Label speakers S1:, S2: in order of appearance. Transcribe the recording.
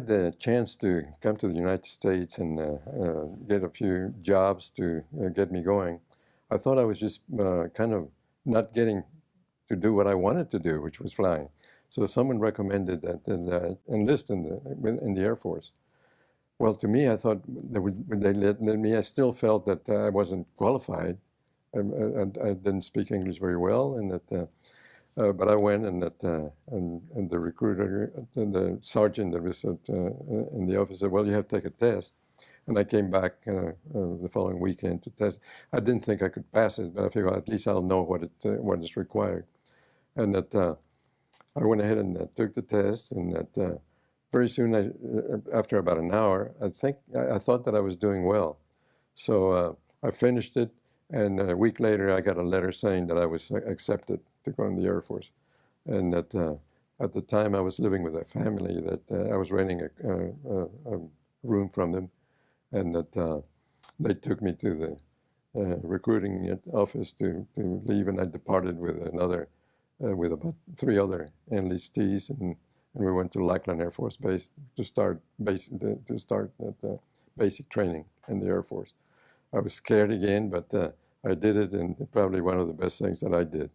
S1: had the chance to come to the United States and get a few jobs to get me going, I thought I was just kind of not getting to do what I wanted to do, which was flying. So someone recommended that I enlist in the Air Force. Well, to me, I thought when they let me, I still felt that I wasn't qualified. I didn't speak English very well, and that. But I went, and the recruiter, the sergeant that was in the office said, "Well, you have to take a test." And I came back the following weekend to test. I didn't think I could pass it, but I figured, well, at least I'll know what is required. And that I went ahead and took the test, and that very soon, after about an hour, I thought that I was doing well. So I finished it, and a week later, I got a letter saying that I was accepted to go in the Air Force. And that at the time, I was living with a family that I was renting a room from them, and that they took me to the recruiting office to leave, and I departed with about 3 other enlistees, and we went to Lackland Air Force Base to start at basic training in the Air Force. I was scared again, but I did it, and probably one of the best things that I did.